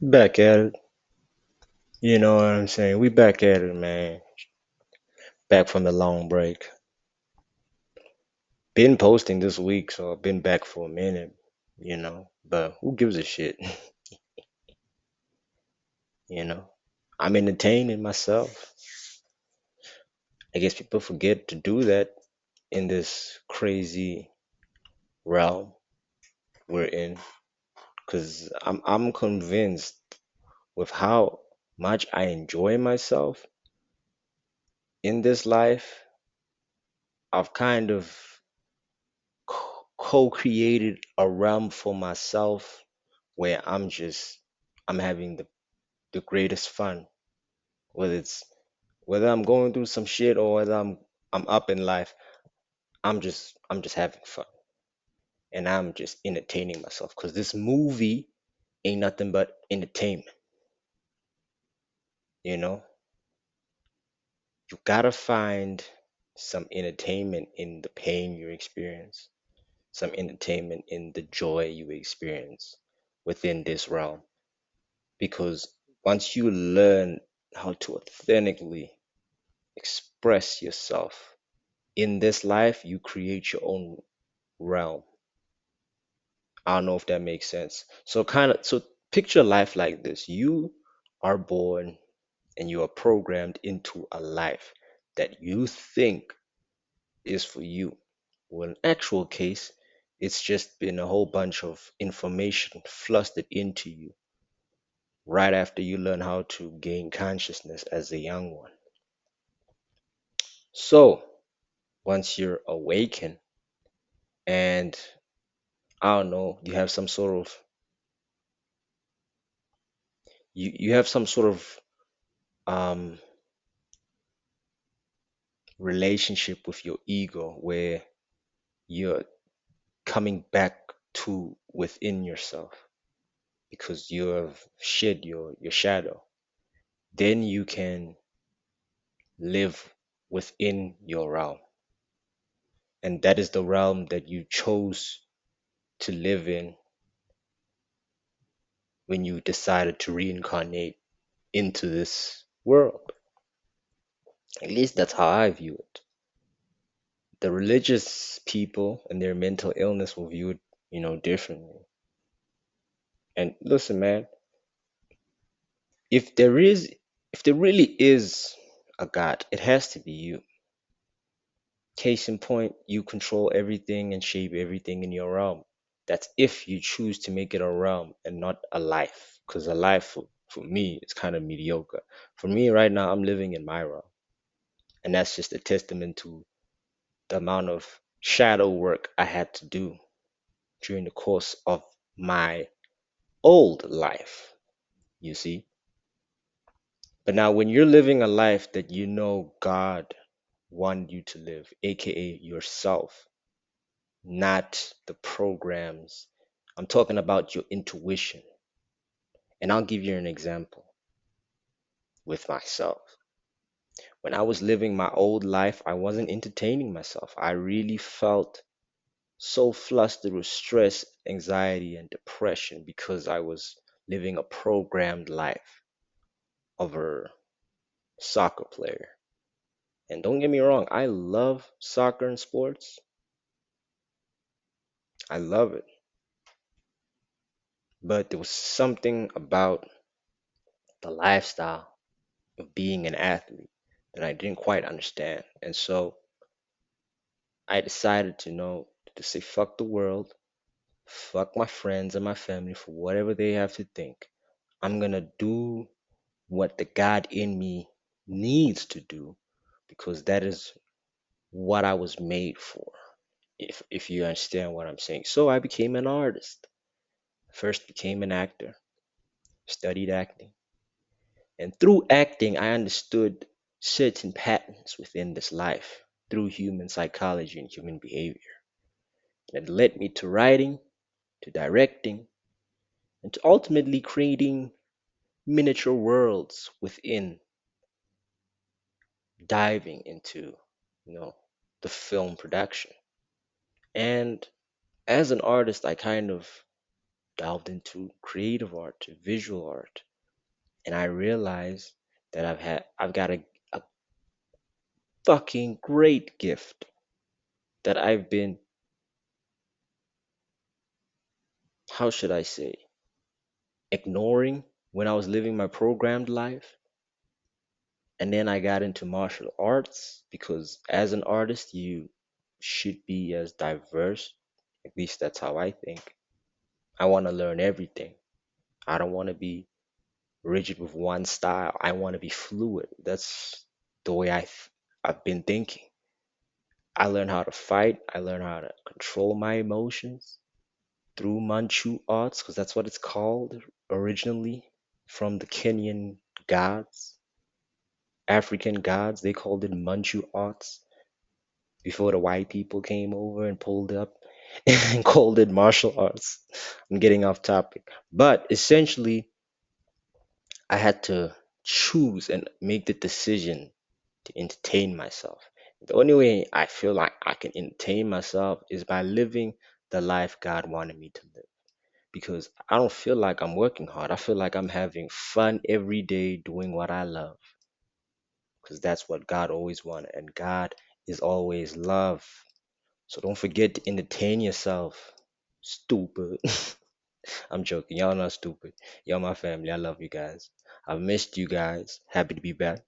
Back at it. You know what I'm saying? We back at it, man. Back from the long break. Been posting this week, so I've been back for a minute. But who gives a shit? You know? I'm entertaining myself. I guess people forget to do that in this crazy realm we're in. Cause I'm convinced with how much I enjoy myself in this life, I've kind of co-created a realm for myself where I'm having the greatest fun. Whether it's whether I'm going through some shit or whether I'm up in life, I'm just having fun and I'm just entertaining myself because this movie ain't nothing but entertainment. You know, you gotta find some entertainment in the pain you experience, some entertainment in the joy you experience within this realm. Because once you learn how to authentically express yourself in this life, you create your own realm. I don't know if that makes sense. So picture life like this. You are born and you are programmed into a life that you think is for you. Well, in actual case, it's just been a whole bunch of information flustered into you right after you learn how to gain consciousness as a young one. So, once you're awakened and I don't know, you have some sort of um relationship with your ego where you're coming back to within yourself because you have shed your shadow. Then you can live within your realm. And that is the realm that you chose to live in when you decided to reincarnate into this world. At least that's how I view it. The religious people and their mental illness will view it differently. And listen, man, if there is, if there really is a God, it has to be you. Case in point, you control everything and shape everything in your realm. That's if you choose to make it a realm and not a life. Because a life for me is kind of mediocre. For me right now, I'm living in my realm. And that's just a testament to the amount of shadow work I had to do during the course of my old life, you see. But now, when you're living a life that you know God wanted you to live, aka yourself, not the programs, I'm talking about your intuition. And I'll give you an example with myself. When I was living my old life, I wasn't entertaining myself. I really felt so flustered with stress, anxiety, and depression because I was living a programmed life of a soccer player. And don't get me wrong, I love soccer and sports. I love it. But there was something about the lifestyle of being an athlete that I didn't quite understand. And so I decided to say fuck the world, fuck my friends and my family for whatever they have to think. I'm gonna do what the God in me needs to do because that is what I was made for. If you understand what I'm saying. So I became an artist. First became an actor, studied acting. And through acting, I understood certain patterns within this life through human psychology and human behavior. That led me to writing, to directing, and to ultimately creating miniature worlds within diving into, you know, the film production. And as an artist, I kind of delved into creative art, visual art, and I realized that I've got a fucking great gift that I've been, how should I say, ignoring when I was living my programmed life. And then I got into martial arts because as an artist, you should be as diverse. At least that's how I think. I want to learn everything. I don't want to be rigid with one style. I want to be fluid. That's the way I've been thinking. I learned how to fight. I learned how to control my emotions through Manchu arts, because that's what it's called originally, from the Kenyan gods, African gods. They called it Manchu arts before the white people came over and pulled up and called it martial arts. I'm getting off topic. But essentially, I had to choose and make the decision to entertain myself. The only way I feel like I can entertain myself is by living the life God wanted me to live. Because I don't feel like I'm working hard. I feel like I'm having fun every day doing what I love. Because that's what God always wanted. And God is always love. So don't forget to entertain yourself. Stupid. I'm joking. Y'all not stupid. Y'all my family. I love you guys. I've missed you guys. Happy to be back.